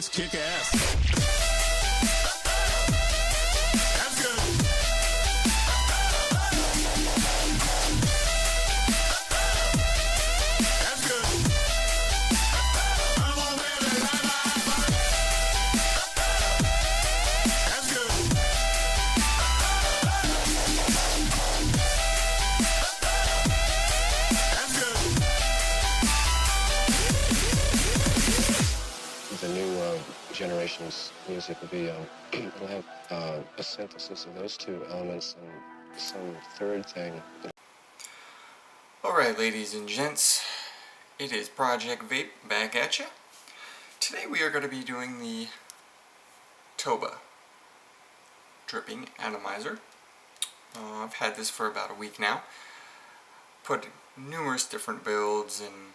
Let's kick ass. The new generation's music will be, it'll have a synthesis of those two elements and some third thing. Alright, ladies and gents, it is ProjectVape back at you. Today we are going to be doing the TOBH dripping atomizer. I've had this for about a week now. Put numerous different builds and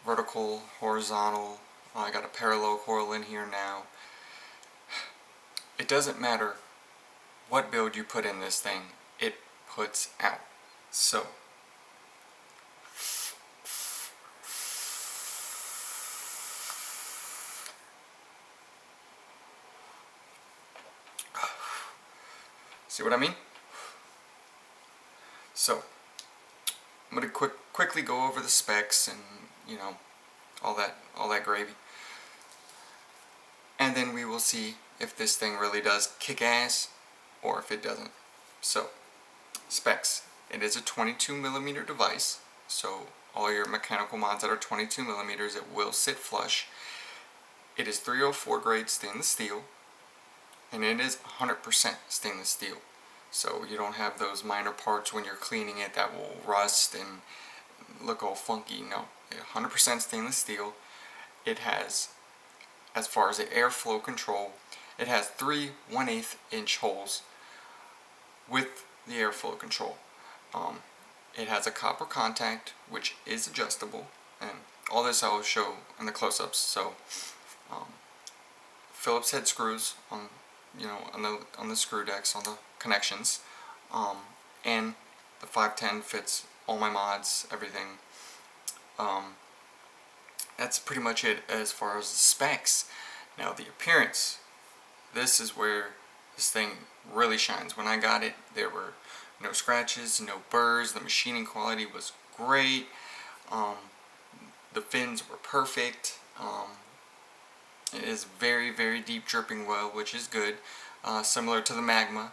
vertical, horizontal. I got a parallel coil in here now. It doesn't matter what build you put in this thing, it puts out. So, see what I mean? So, I'm going to quickly go over the specs and, all that gravy. And then we will see if this thing really does kick ass or if it doesn't. So, specs. It is a 22mm device, so all your mechanical mods that are 22mm, it will sit flush. It is 304 grade stainless steel, and it is 100% stainless steel. So you don't have those minor parts when you're cleaning it that will rust and look all funky. No, 100% stainless steel. It has, as far as the airflow control, it has 3 1/8 inch holes with the airflow control. It has a copper contact which is adjustable, and all this I will show in the close-ups. So Phillips head screws on on the screw decks, on the connections, and the 510 fits all my mods, everything. That's pretty much it as far as the specs. Now the appearance, this is where this thing really shines. When I got it, there were no scratches, no burrs, the machining quality was great, the fins were perfect. It is very, very deep dripping well, which is good, similar to the Magma.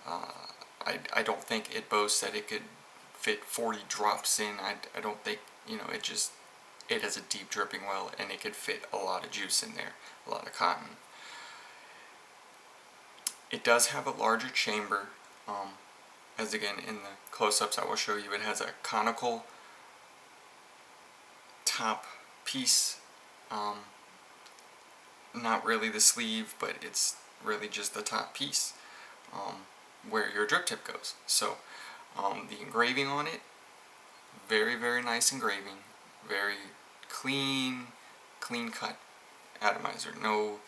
I don't think it boasts that it could fit 40 drops in. I don't think, it has a deep dripping well and it could fit a lot of juice in there, a lot of cotton. It does have a larger chamber, as again in the close-ups I will show you. It has a conical top piece, not really the sleeve, but it's really just the top piece where your drip tip goes. So the engraving on it, very, very nice engraving, very clean cut atomizer. No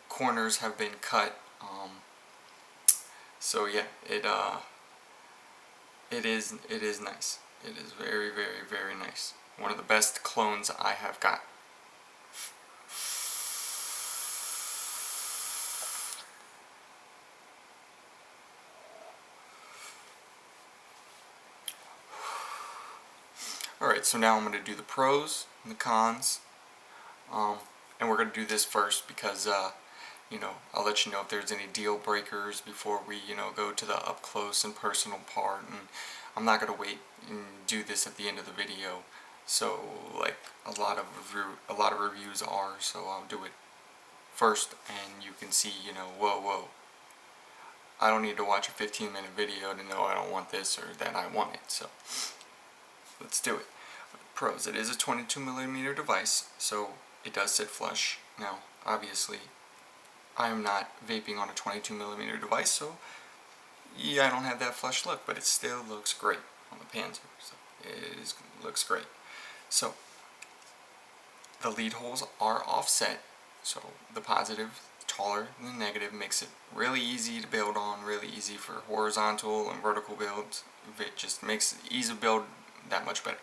corners have been cut. So yeah, it is nice. It is very, very, very nice. One of the best clones I have got. Alright, so now I'm going to do the pros and the cons, and we're going to do this first because, I'll let you know if there's any deal breakers before we, go to the up close and personal part, and I'm not going to wait and do this at the end of the video, so like a lot of reviews are, so I'll do it first and you can see, whoa, I don't need to watch a 15-minute video to know I don't want this or that I want it, so let's do it. Pros, it is a 22mm device, so it does sit flush. Now, obviously, I am not vaping on a 22mm device, so yeah, I don't have that flush look, but it still looks great on the Panzer, so it looks great. So, the lead holes are offset, so the positive taller than the negative makes it really easy to build on, really easy for horizontal and vertical builds. It just makes the ease of build that much better.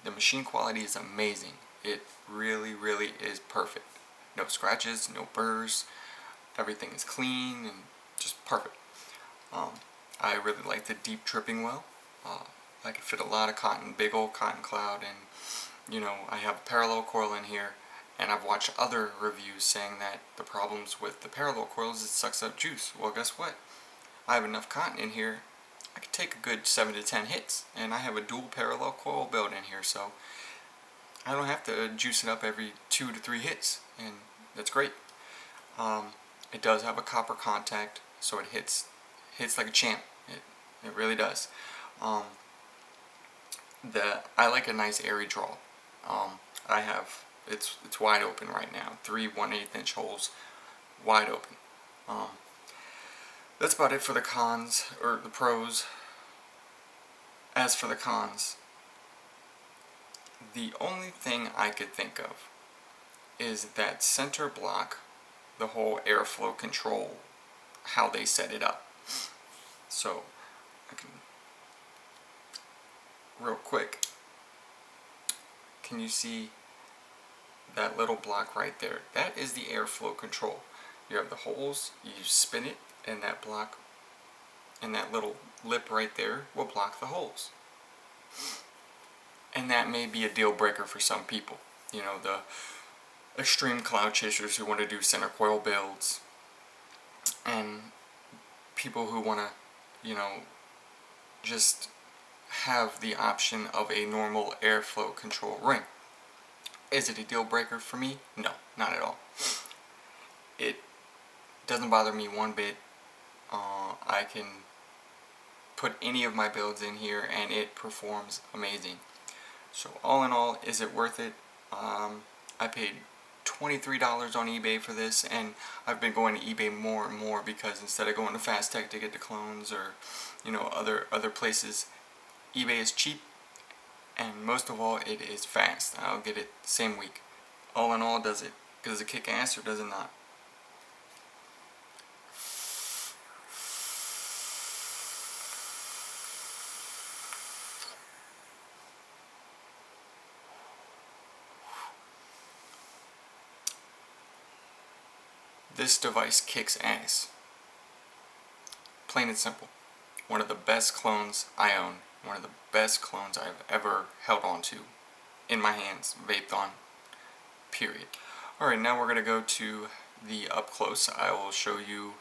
The machine quality is amazing. It really, really is perfect. No scratches, no burrs, everything is clean and just perfect. I really like the deep tripping well. I could fit a lot of cotton, big old cotton cloud, and I have a parallel coil in here, and I've watched other reviews saying that the problems with the parallel coils is it sucks up juice. Well, guess what? I have enough cotton in here, I could take a good 7 to 10 hits, and I have a dual parallel coil belt in here, so I don't have to juice it up every 2 to 3 hits, and that's great. It does have a copper contact, so it hits like a champ. It really does. I like a nice airy draw. I have it's wide open right now. 3 1/8 inch holes, wide open. That's about it for the cons or the pros. As for the cons, the only thing I could think of is that center block, the whole airflow control, how they set it up. So I can real quick. Can you see that little block right there? That is the airflow control. You have the holes, you spin it, and that block and that little lip right there will block the holes. And that may be a deal breaker for some people. The extreme cloud chasers who want to do center coil builds, and people who want to, just have the option of a normal airflow control ring. Is it a deal breaker for me? No, not at all. It doesn't bother me one bit. I can put any of my builds in here and it performs amazing. So all in all, is it worth it? I paid $23 on eBay for this, and I've been going to eBay more and more because instead of going to Fast Tech to get the clones or other places, eBay is cheap, and most of all, it is fast. I'll get it the same week. All in all, does it kick ass or does it not? This device kicks ass. Plain and simple. One of the best clones I own. One of the best clones I've ever held on to in my hands, vaped on, period. Alright, now we're going to go to the up close. I will show you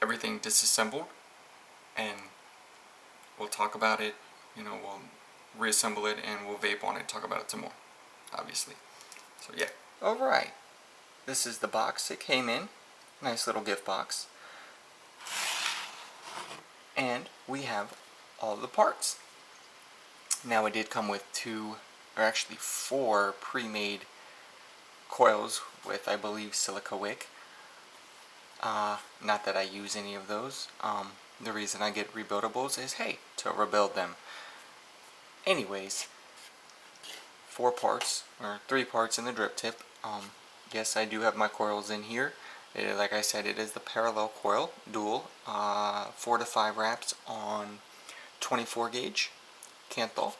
everything disassembled, and we'll talk about it. We'll reassemble it and we'll vape on it, talk about it some more, obviously. So yeah. Alright. This is the box it came in. Nice little gift box. And we have all the parts. Now it did come with 4 pre-made coils with, I believe, silica wick. Not that I use any of those. The reason I get rebuildables is, hey, to rebuild them. Anyways, 4 parts, or 3 parts in the drip tip. Yes, I do have my coils in here. Like I said, it is the parallel coil, dual, 4 to 5 wraps on 24 gauge Canthal.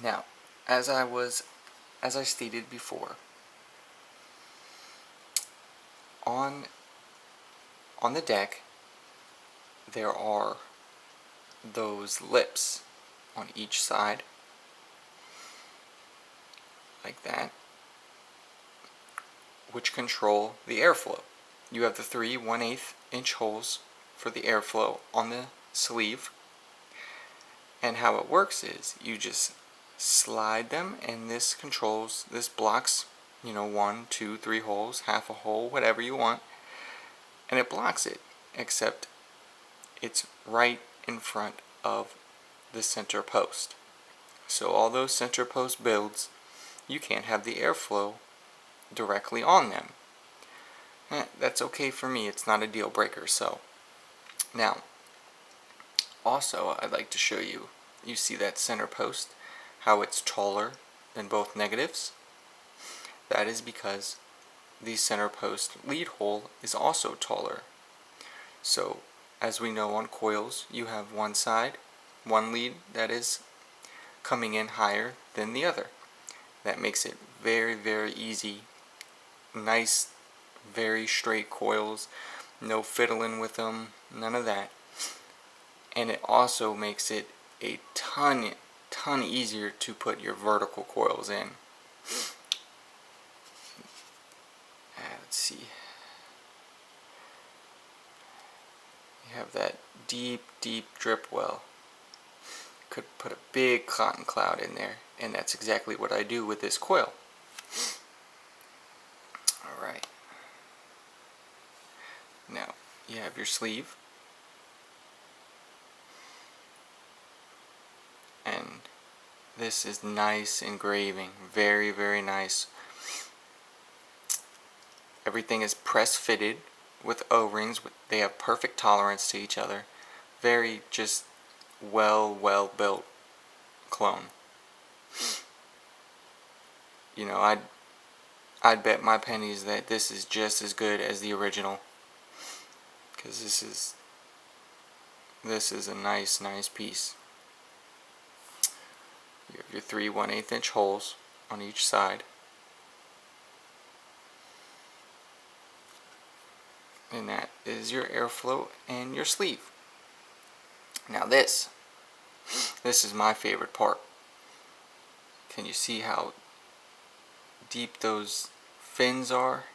Now, as I stated before, on the deck there are those lips on each side, like that, which control the airflow. You have the 3 1/8 inch holes for the airflow on the sleeve, and how it works is you just slide them, and this blocks 1, 2, 3 holes, half a hole, whatever you want, and it blocks it, except it's right in front of the center post. So all those center post builds, you can't have the airflow directly on them. That's okay for me. It's not a deal breaker. So now, also, I'd like to show you. You see that center post, how it's taller than both negatives? That is because the center post lead hole is also taller. So, as we know on coils, you have one lead that is coming in higher than the other. That makes it very, very easy. Nice, very straight coils, no fiddling with them, none of that. And it also makes it a ton easier to put your vertical coils in. Let's see. You have that deep drip well. Could put a big cotton cloud in there, and that's exactly what I do with this coil. Alright. Now, you have your sleeve. And this is nice engraving. Very, very nice. Everything is press fitted with O-rings. They have perfect tolerance to each other. Very just well built clone. You know, I'd bet my pennies that this is just as good as the original, because this is a nice piece. You have your 3 1/8 inch holes on each side, and that is your airflow and your sleeve. Now this is my favorite part. Can you see how deep those fins are?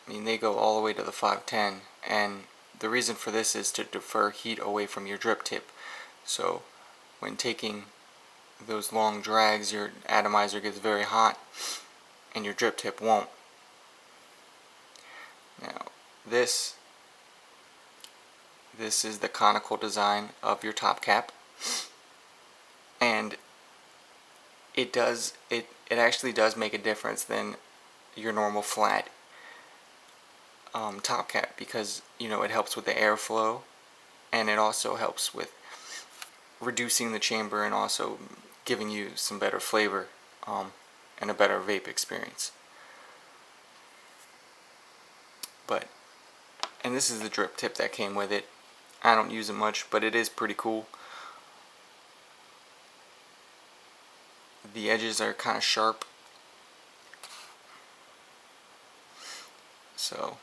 I mean, they go all the way to the 510, and the reason for this is to defer heat away from your drip tip. So when taking those long drags, your atomizer gets very hot and your drip tip won't. Now this is the conical design of your top cap, and it actually does make a difference than your normal flat top cap, because you know it helps with the airflow, and it also helps with reducing the chamber and also giving you some better flavor and a better vape experience. And this is the drip tip that came with it. I don't use it much, but it is pretty cool. The edges are kind of sharp, so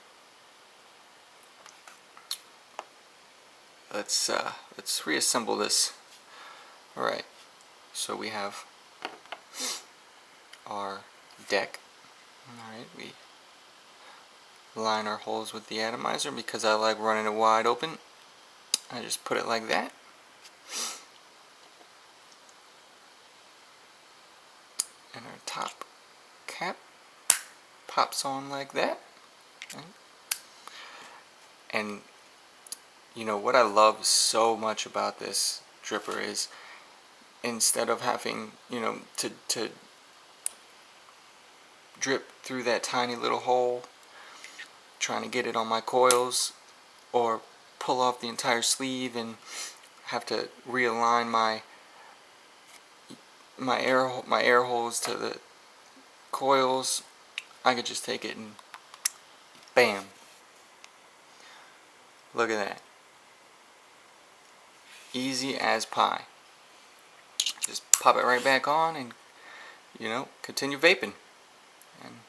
let's reassemble this. Alright, so we have our deck. Alright, we line our holes with the atomizer because I like running it wide open. I just put it like that. And our top cap pops on like that. And you know what I love so much about this dripper is, instead of having, you know, to drip through that tiny little hole trying to get it on my coils, or pull off the entire sleeve and have to realign my air holes to the coils, I could just take it and bam, look at that, easy as pie. Just pop it right back on and, you know, continue vaping. And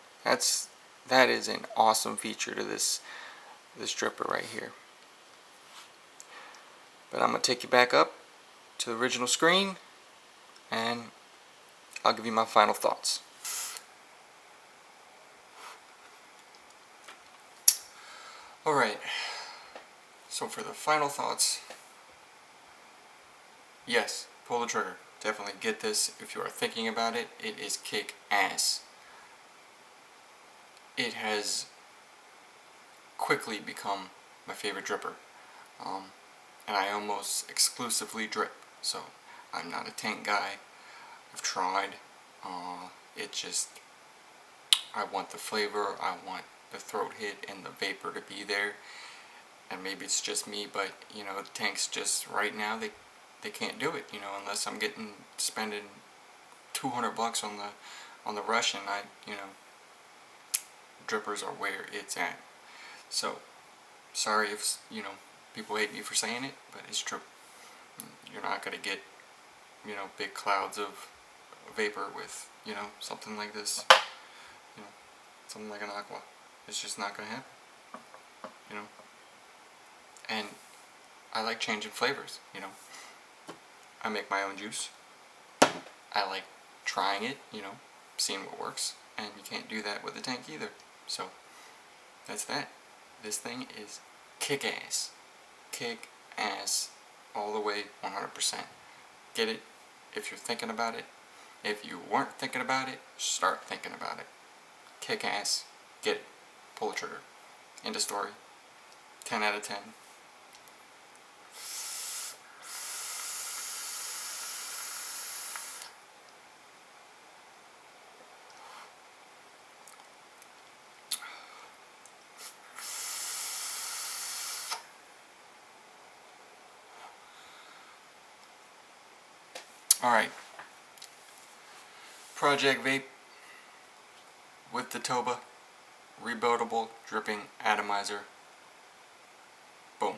that is an awesome feature to this dripper right here. But I'm going to take you back up to the original screen and I'll give you my final thoughts. Alright, so for the final thoughts, yes, pull the trigger. Definitely get this if you are thinking about it. It is kick ass. It has quickly become my favorite dripper. And I almost exclusively drip, so I'm not a tank guy. I've tried. It just, I want the flavor, I want the throat hit and the vapor to be there. And maybe it's just me, but you know, tanks just right now they can't do it, you know, unless I'm spending $200 on the Russian. You know, drippers are where it's at. So sorry if, you know, people hate me for saying it, but it's true. You're not gonna get you know, big clouds of vapor with, you know, something like this, you know, something like an aqua. It's just not going to happen, you know. And I like changing flavors, you know. I make my own juice. I like trying it, you know, seeing what works, and you can't do that with a tank either. So that's that. This thing is kick-ass. Kick-ass all the way, 100%. Get it if you're thinking about it. If you weren't thinking about it, start thinking about it. Kick-ass. Get it. Pull the trigger. End of story. 10 out of 10. Alright. ProjectVape with the TOBH rebuildable dripping atomizer. Boom.